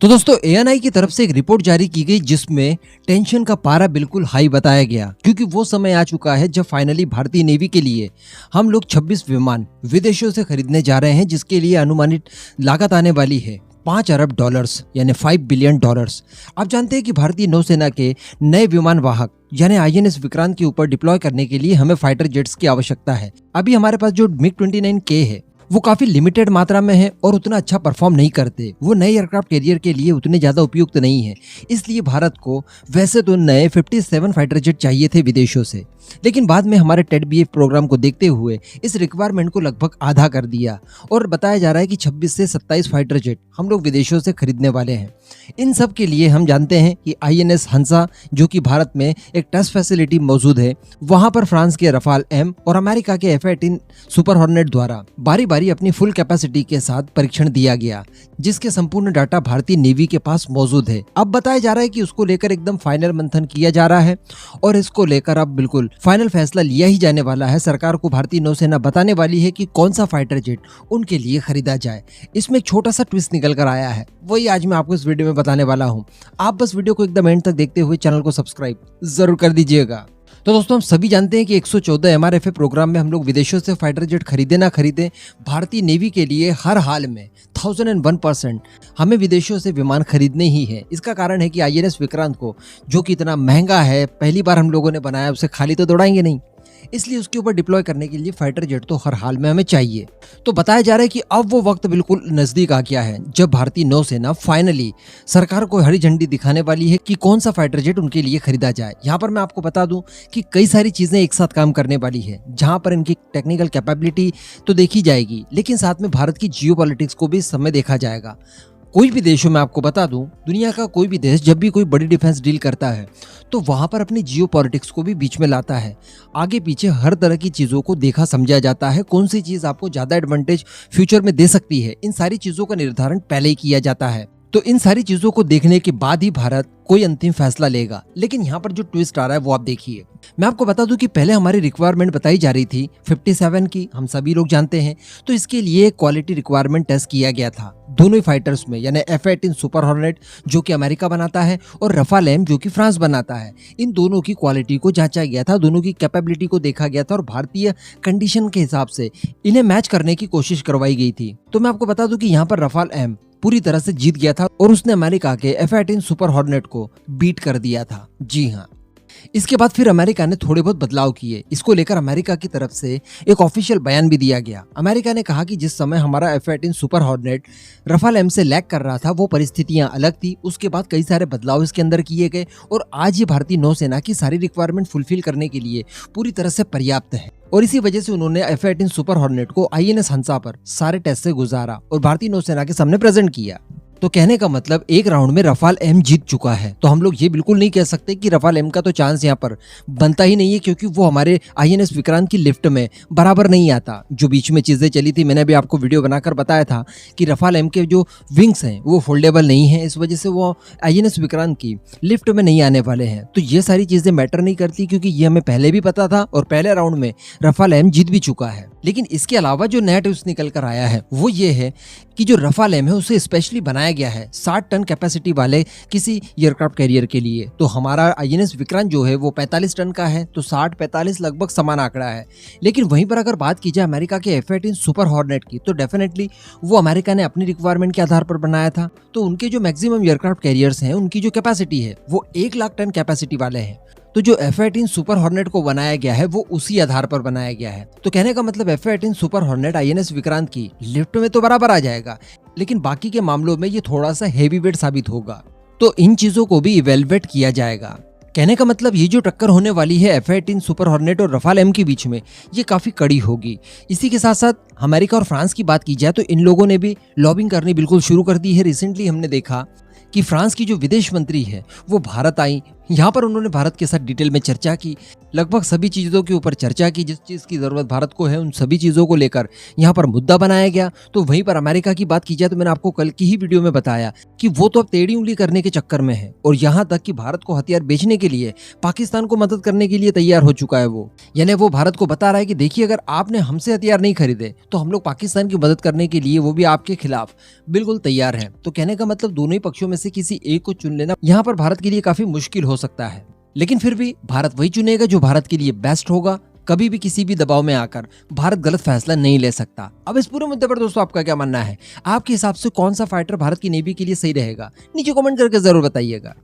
तो दोस्तों एएनआई की तरफ से एक रिपोर्ट जारी की गई जिसमें टेंशन का पारा बिल्कुल हाई बताया गया, क्योंकि वो समय आ चुका है जब फाइनली भारतीय नेवी के लिए हम लोग 26 विमान विदेशों से खरीदने जा रहे हैं, जिसके लिए अनुमानित लागत आने वाली है $5 अरब यानी $5 बिलियन। आप जानते हैं कि भारतीय नौसेना के नए विमान वाहक यानी आईएनएस विक्रांत के ऊपर डिप्लॉय करने के लिए हमें फाइटर जेट्स की आवश्यकता है। अभी हमारे पास जो MiG-29K है वो काफी लिमिटेड मात्रा में है और उतना अच्छा परफॉर्म नहीं करते। वो नए एयरक्राफ्ट कैरियर के लिए उतने ज्यादा उपयुक्त नहीं है। इसलिए भारत को वैसे तो नए 57 फाइटर जेट चाहिए थे विदेशों से, लेकिन बाद में हमारे टेड-बीएफ प्रोग्राम को देखते हुए इस रिक्वायरमेंट को लगभग आधा कर दिया और बताया जा रहा है कि 26 से 27 फाइटर जेट हम लोग विदेशों से खरीदने वाले हैं। इन सब के लिए हम जानते हैं कि आईएनएस हंसा, जो कि भारत में एक टेस्ट फैसिलिटी मौजूद है, वहां पर फ्रांस के रफाल एम और अमेरिका के F-18 सुपर हॉर्नेट द्वारा बारी बारी अपनी फुल कैपेसिटी के साथ परीक्षण दिया गया, जिसके संपूर्ण डाटा भारतीय नेवी के पास मौजूद है। अब बताया जा रहा है कि उसको लेकर एकदम फाइनल मंथन किया जा रहा है और इसको लेकर अब बिल्कुल फाइनल फैसला लिया ही जाने वाला है। सरकार को भारतीय नौसेना बताने वाली है कि कौन सा फाइटर जेट उनके लिए खरीदा जाए। इसमें एक छोटा सा ट्विस्ट निकल कर आया है, वही आज मैं आपको इस वीडियो में बताने वाला हूँ। आप बस वीडियो को एकदम एंड तक देखते हुए चैनल को सब्सक्राइब जरूर कर दीजिएगा। तो दोस्तों हम सभी जानते हैं कि 114 MRFA प्रोग्राम में हम लोग विदेशों से फाइटर जेट खरीदे ना खरीदे, भारतीय नेवी के लिए हर हाल में 1001% हमें विदेशों से विमान खरीदने ही है। इसका कारण है कि आईएनएस विक्रांत को, जो कि इतना महंगा है, पहली बार हम लोगों ने बनाया, उसे खाली तो दौड़ाएंगे नहीं, इसलिए उसके ऊपर डिप्लॉय करने के लिए फाइटर जेट तो हर हाल में हमें चाहिए। तो बताया जा रहा है कि अब वो वक्त बिल्कुल नजदीक आ गया है जब भारतीय नौसेना फाइनली सरकार को हरी झंडी दिखाने वाली है कि कौन सा फाइटर जेट उनके लिए खरीदा जाए। यहाँ पर मैं आपको बता दूं कि कई सारी चीजें एक साथ काम करने वाली है, जहां पर इनकी टेक्निकल कैपेबिलिटी तो देखी जाएगी, लेकिन साथ में भारत की जियोपॉलिटिक्स को भी इस समय देखा जाएगा। कोई भी देशों में आपको बता दूं, दुनिया का कोई भी देश जब भी कोई बड़ी डिफेंस डील करता है तो वहां पर अपनी जियोपॉलिटिक्स को भी बीच में लाता है। आगे पीछे हर तरह की चीजों को देखा समझा जाता है, कौन सी चीज आपको ज्यादा एडवांटेज फ्यूचर में दे सकती है, इन सारी चीजों का निर्धारण पहले ही किया जाता है। तो इन सारी चीजों को देखने के बाद ही भारत कोई अंतिम फैसला लेगा। लेकिन यहाँ पर जो ट्विस्ट आ रहा है वो आप देखिए। मैं आपको बता दूं कि पहले हमारी रिक्वायरमेंट बताई जा रही थी 57 की, हम सभी लोग जानते हैं। तो इसके लिए क्वालिटी रिक्वायरमेंट टेस्ट किया गया था दोनों ही फाइटर्स में, यानी F-18 सुपर हॉर्नेट जो कि अमेरिका बनाता है और रफाल एम जो कि फ्रांस बनाता है। इन दोनों की क्वालिटी को जांचा गया था, दोनों की कैपेबिलिटी को देखा गया था और भारतीय कंडीशन के हिसाब से इन्हें मैच करने की कोशिश करवाई गई थी। तो मैं आपको बता दूं कि यहाँ पर रफाल एम पूरी तरह से जीत गया था और उसने अमेरिका के F-18 सुपर हॉर्नेट को बीट कर दिया था। जी हाँ, इसके बाद फिर अमेरिका ने थोड़े बहुत बदलाव किए। इसको लेकर अमेरिका की तरफ से एक ऑफिशियल बयान भी दिया गया। अमेरिका ने कहा कि जिस समय हमारा F-18 super hornet Rafale M से लैग कर रहा था वो परिस्थितियां अलग थी। उसके बाद कई सारे बदलाव इसके अंदर किए गए और आज ये भारतीय नौसेना की सारी रिक्वायरमेंट फुलफिल करने के लिए पूरी तरह से पर्याप्त है। और इसी वजह से उन्होंने F-18 सुपर हॉर्नेट को आईएनएस हंसा पर सारे टेस्ट से गुजारा और भारतीय नौसेना के सामने प्रेजेंट किया। तो कहने का मतलब एक राउंड में रफाल एम जीत चुका है। तो हम लोग ये बिल्कुल नहीं कह सकते कि रफाल एम का तो चांस यहाँ पर बनता ही नहीं है, क्योंकि वो हमारे आईएनएस विक्रांत की लिफ्ट में बराबर नहीं आता। जो बीच में चीजें चली थी, मैंने भी आपको वीडियो बनाकर बताया था कि रफाल एम के जो विंग्स हैं वो फोल्डेबल नहीं है, इस वजह से वो आईएनएस विक्रांत की लिफ्ट में नहीं आने वाले हैं। तो ये सारी चीजें मैटर नहीं करती, क्योंकि ये हमें पहले भी पता था और पहले राउंड में रफाल एम जीत भी चुका है। लेकिन इसके अलावा जो नया ट्विस्ट निकल कर आया है वो ये है कि जो रफाल एम है उसे स्पेशली बनाया गया है 60 टन कैपेसिटी वाले किसी एयरक्राफ्ट कैरियर के लिए। तो हमारा आईएनएस विक्रांत जो है वो 45 टन का है, तो 60-45 लगभग समान आंकड़ा है। लेकिन वहीं पर अगर बात की जाए अमेरिका के F-18 सुपर हॉर्नेट की, तो डेफिनेटली वो अमेरिका ने अपनी रिक्वायरमेंट के आधार पर बनाया था। तो उनके जो मैक्सिमम एयरक्राफ्ट कैरियर्स हैं उनकी जो कैपेसिटी है वो 1 लाख टन कैपेसिटी वाले हैं। तो जो F-18 सुपर हॉर्नेट को बनाया गया है वो उसी आधार पर बनाया गया है। तो कहने का मतलब F-18 super hornet INS Vikrant की लिफ्ट में तो बराबर आ जाएगा, लेकिन बाकी के मामलों में ये थोड़ा सा हेवी वेट साबित होगा। तो इन चीजों को भी इवेलुएट किया जाएगा। कहने का मतलब ये जो टक्कर होने वाली है F-18 सुपर हॉर्नेट और रफाल एम के बीच में, ये काफी कड़ी होगी। इसी के साथ साथ अमेरिका और फ्रांस की बात की जाए तो इन लोगों ने भी लॉबिंग करनी बिल्कुल शुरू कर दी है। रिसेंटली हमने देखा कि फ्रांस की जो विदेश मंत्री है वो भारत आई यहाँ पर उन्होंने भारत के साथ डिटेल में चर्चा की, लगभग सभी चीज़ों के ऊपर चर्चा की, जिस चीज़ की ज़रूरत भारत को है उन सभी चीज़ों को लेकर यहाँ पर मुद्दा बनाया गया। तो वहीं पर अमेरिका की बात की जाए तो मैंने आपको कल की ही वीडियो में बताया कि वो तो अब टेढ़ी उंगली करने के चक्कर में है, और यहाँ तक कि भारत को हथियार बेचने के लिए पाकिस्तान को मदद करने के लिए तैयार हो चुका है वो। यानी वो भारत को बता रहा है कि देखिए, अगर आपने हमसे हथियार नहीं खरीदे तो हम लोग पाकिस्तान की मदद करने के लिए, वो भी आपके खिलाफ, बिल्कुल तैयार हैं। तो कहने का मतलब दोनों ही पक्षों में से किसी एक को चुन लेना यहाँ पर भारत के लिए काफी मुश्किल हो सकता है, लेकिन फिर भी भारत वही चुनेगा जो भारत के लिए बेस्ट होगा। कभी भी किसी भी दबाव में आकर भारत गलत फैसला नहीं ले सकता। अब इस पूरे मुद्दे पर दोस्तों आपका क्या मानना है? आपके हिसाब से कौन सा फाइटर भारत की नेवी के लिए सही रहेगा? नीचे कमेंट करके जरूर बताइएगा।